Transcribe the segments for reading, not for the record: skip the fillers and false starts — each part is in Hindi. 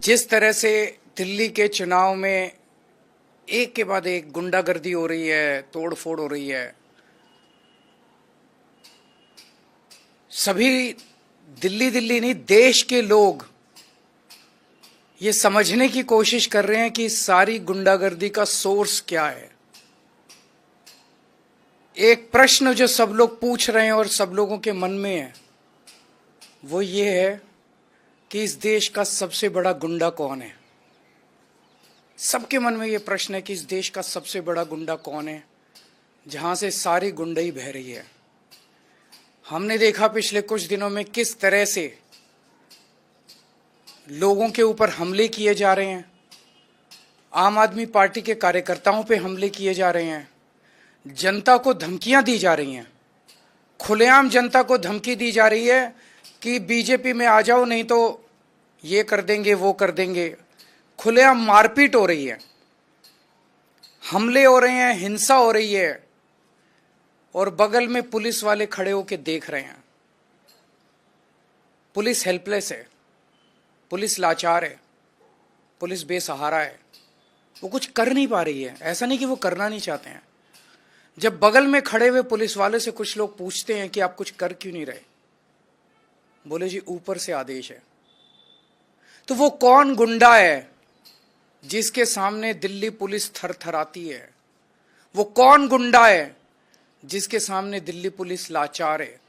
जिस तरह से दिल्ली के चुनाव में एक के बाद एक गुंडागर्दी हो रही है, तोड़फोड़ हो रही है, सभी दिल्ली नहीं देश के लोग ये समझने की कोशिश कर रहे हैं कि सारी गुंडागर्दी का सोर्स क्या है। एक प्रश्न जो सब लोग पूछ रहे हैं और सब लोगों के मन में है वो ये है कि इस देश का सबसे बड़ा गुंडा कौन है। सबके मन में ये प्रश्न है कि इस देश का सबसे बड़ा गुंडा कौन है, जहां से सारी गुंडई बह रही है। हमने देखा पिछले कुछ दिनों में किस तरह से लोगों के ऊपर हमले किए जा रहे हैं, आम आदमी पार्टी के कार्यकर्ताओं पे हमले किए जा रहे हैं, जनता को धमकियां दी जा रही हैं, खुलेआम जनता को धमकी दी जा रही है कि बीजेपी में आ जाओ नहीं तो ये कर देंगे वो कर देंगे। खुलेआम मारपीट हो रही है, हमले हो रहे हैं, हिंसा हो रही है और बगल में पुलिस वाले खड़े होकर देख रहे हैं। पुलिस हेल्पलेस है, पुलिस लाचार है, पुलिस बेसहारा है, वो कुछ कर नहीं पा रही है। ऐसा नहीं कि वो करना नहीं चाहते हैं। जब बगल में खड़े हुए पुलिस वाले से कुछ लोग पूछते हैं कि आप कुछ कर क्यों नहीं रहे, बोले जी ऊपर से आदेश है। तो वो कौन गुंडा है जिसके सामने दिल्ली पुलिस थरथराती है? वो कौन गुंडा है जिसके सामने दिल्ली पुलिस लाचार है?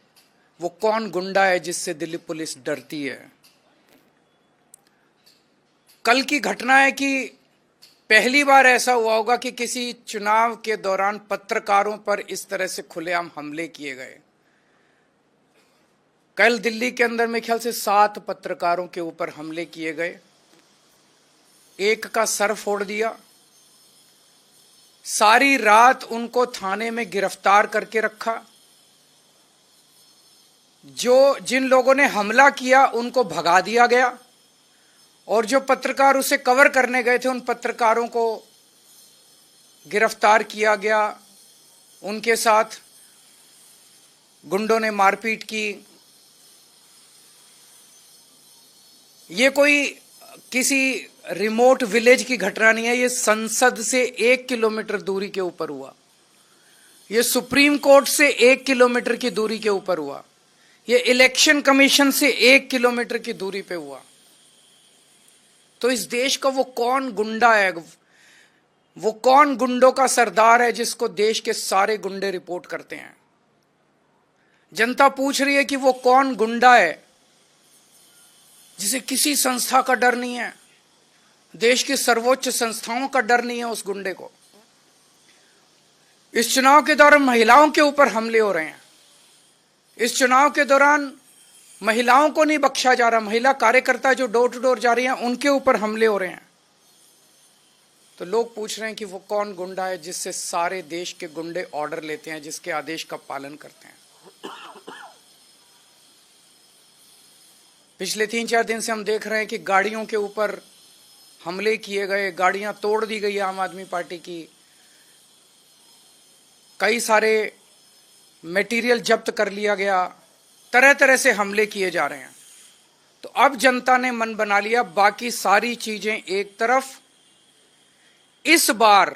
वो कौन गुंडा है जिससे दिल्ली पुलिस डरती है? कल की घटना है कि पहली बार ऐसा हुआ होगा कि किसी चुनाव के दौरान पत्रकारों पर इस तरह से खुलेआम हमले किए गए। कल दिल्ली के अंदर मेरे ख्याल से 7 पत्रकारों के ऊपर हमले किए गए। एक का सर फोड़ दिया, सारी रात उनको थाने में गिरफ्तार करके रखा। जिन लोगों ने हमला किया उनको भगा दिया गया और जो पत्रकार उसे कवर करने गए थे उन पत्रकारों को गिरफ्तार किया गया। उनके साथ गुंडों ने मारपीट की। ये कोई किसी रिमोट विलेज की घटना नहीं है, ये संसद से 1 किलोमीटर दूरी के ऊपर हुआ। ये सुप्रीम कोर्ट से 1 किलोमीटर की दूरी के ऊपर हुआ। ये इलेक्शन कमीशन से 1 किलोमीटर की दूरी पे हुआ। तो इस देश का वो कौन गुंडा है, वो कौन गुंडों का सरदार है जिसको देश के सारे गुंडे रिपोर्ट करते हैं? जनता पूछ रही है कि वो कौन गुंडा है जिसे किसी संस्था का डर नहीं है, देश की सर्वोच्च संस्थाओं का डर नहीं है उस गुंडे को। इस चुनाव के दौरान महिलाओं के ऊपर हमले हो रहे हैं। इस चुनाव के दौरान महिलाओं को नहीं बख्शा जा रहा। महिला कार्यकर्ता जो डोर टू डोर जा रही हैं उनके ऊपर हमले हो रहे हैं। तो लोग पूछ रहे हैं कि वो कौन गुंडा है जिससे सारे देश के गुंडे ऑर्डर लेते हैं, जिसके आदेश का पालन करते हैं। पिछले 3-4 दिन से हम देख रहे हैं कि गाड़ियों के ऊपर हमले किए गए, गाड़ियां तोड़ दी गई आम आदमी पार्टी की, कई सारे मटेरियल जब्त कर लिया गया, तरह तरह से हमले किए जा रहे हैं। तो अब जनता ने मन बना लिया, बाकी सारी चीजें एक तरफ, इस बार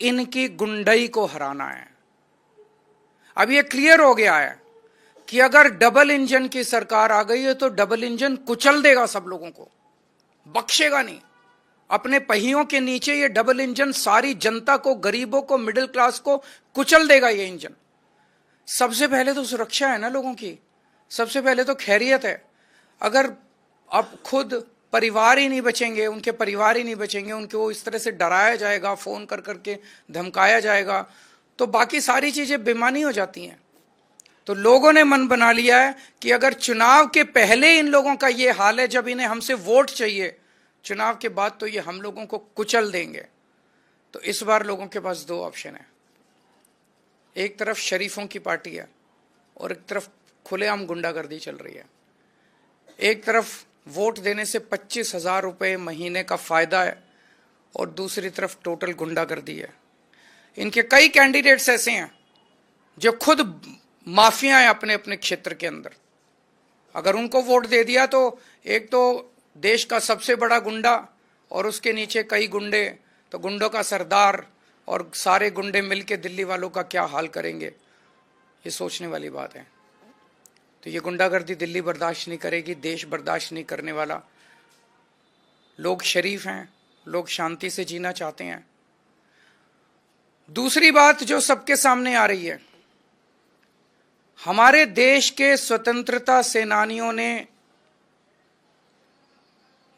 इनकी गुंडई को हराना है। अब ये क्लियर हो गया है कि अगर डबल इंजन की सरकार आ गई है तो डबल इंजन कुचल देगा सब लोगों को, बख्शेगा नहीं। अपने पहियों के नीचे ये डबल इंजन सारी जनता को, गरीबों को, मिडिल क्लास को कुचल देगा ये इंजन। सबसे पहले तो सुरक्षा है ना लोगों की, सबसे पहले तो खैरियत है। अगर अब खुद परिवार ही नहीं बचेंगे, उनके परिवार ही नहीं बचेंगे, उनको इस तरह से डराया जाएगा, फोन कर करके धमकाया जाएगा, तो बाकी सारी चीजें बेमानी हो जाती हैं। तो लोगों ने मन बना लिया है कि अगर चुनाव के पहले इन लोगों का ये हाल है, जब इन्हें हमसे वोट चाहिए, चुनाव के बाद तो ये हम लोगों को कुचल देंगे। तो इस बार लोगों के पास 2 ऑप्शन है। एक तरफ शरीफों की पार्टी है और एक तरफ खुलेआम गुंडागर्दी चल रही है। एक तरफ वोट देने से 25,000 रुपये महीने का फायदा है और दूसरी तरफ टोटल गुंडागर्दी है। इनके कई कैंडिडेट्स ऐसे हैं जो खुद माफिया हैं अपने अपने क्षेत्र के अंदर। अगर उनको वोट दे दिया तो एक तो देश का सबसे बड़ा गुंडा और उसके नीचे कई गुंडे, तो गुंडों का सरदार और सारे गुंडे मिलके दिल्ली वालों का क्या हाल करेंगे, ये सोचने वाली बात है। तो ये गुंडागर्दी दिल्ली बर्दाश्त नहीं करेगी, देश बर्दाश्त नहीं करने वाला। लोग शरीफ हैं, लोग शांति से जीना चाहते हैं। दूसरी बात जो सबके सामने आ रही है, हमारे देश के स्वतंत्रता सेनानियों ने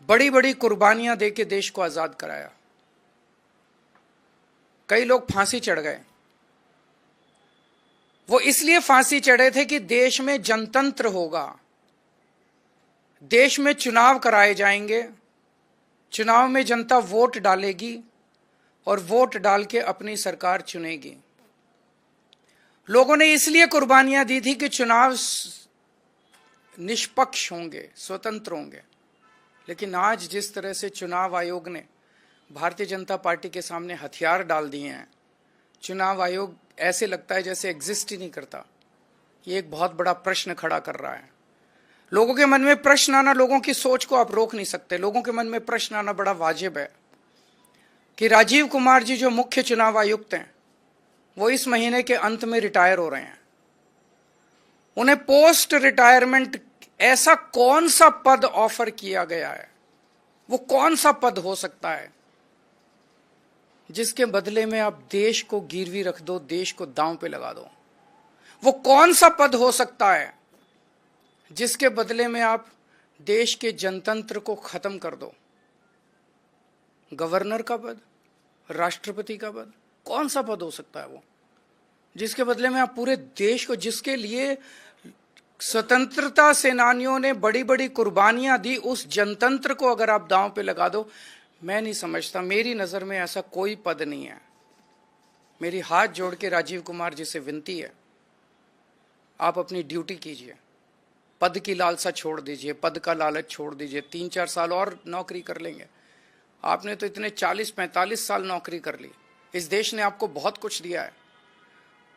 बड़ी बड़ी कुर्बानियां देके देश को आजाद कराया। कई लोग फांसी चढ़ गए। वो इसलिए फांसी चढ़े थे कि देश में जनतंत्र होगा, देश में चुनाव कराए जाएंगे, चुनाव में जनता वोट डालेगी और वोट डाल के अपनी सरकार चुनेगी। लोगों ने इसलिए कुर्बानियां दी थी कि चुनाव निष्पक्ष होंगे, स्वतंत्र होंगे। लेकिन आज जिस तरह से चुनाव आयोग ने भारतीय जनता पार्टी के सामने हथियार डाल दिए हैं, चुनाव आयोग ऐसे लगता है जैसे एग्जिस्ट ही नहीं करता। ये एक बहुत बड़ा प्रश्न खड़ा कर रहा है। लोगों के मन में प्रश्न आना, लोगों की सोच को आप रोक नहीं सकते। लोगों के मन में प्रश्न आना बड़ा वाजिब है कि राजीव कुमार जी जो मुख्य चुनाव आयुक्त हैं, वो इस महीने के अंत में रिटायर हो रहे हैं। उन्हें पोस्ट रिटायरमेंट ऐसा कौन सा पद ऑफर किया गया है, वो कौन सा पद हो सकता है जिसके बदले में आप देश को गिरवी रख दो, देश को दांव पे लगा दो? वो कौन सा पद हो सकता है जिसके बदले में आप देश के जनतंत्र को खत्म कर दो? गवर्नर का पद, राष्ट्रपति का पद, कौन सा पद हो सकता है वो जिसके बदले में आप पूरे देश को, जिसके लिए स्वतंत्रता सेनानियों ने बड़ी बड़ी कुर्बानियां दी, उस जनतंत्र को अगर आप दांव पे लगा दो? मैं नहीं समझता, मेरी नजर में ऐसा कोई पद नहीं है। मेरी हाथ जोड़ के राजीव कुमार जी से विनती है, आप अपनी ड्यूटी कीजिए, पद की लालसा छोड़ दीजिए, पद का लालच छोड़ दीजिए। 3-4 साल और नौकरी कर लेंगे। आपने तो इतने 40-45 साल नौकरी कर ली, इस देश ने आपको बहुत कुछ दिया है।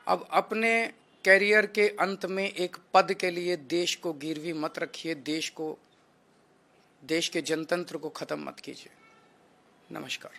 अब अपने कैरियर के अंत में एक पद के लिए देश को गिरवी मत रखिए, देश के जनतंत्र को खत्म मत कीजिए। नमस्कार।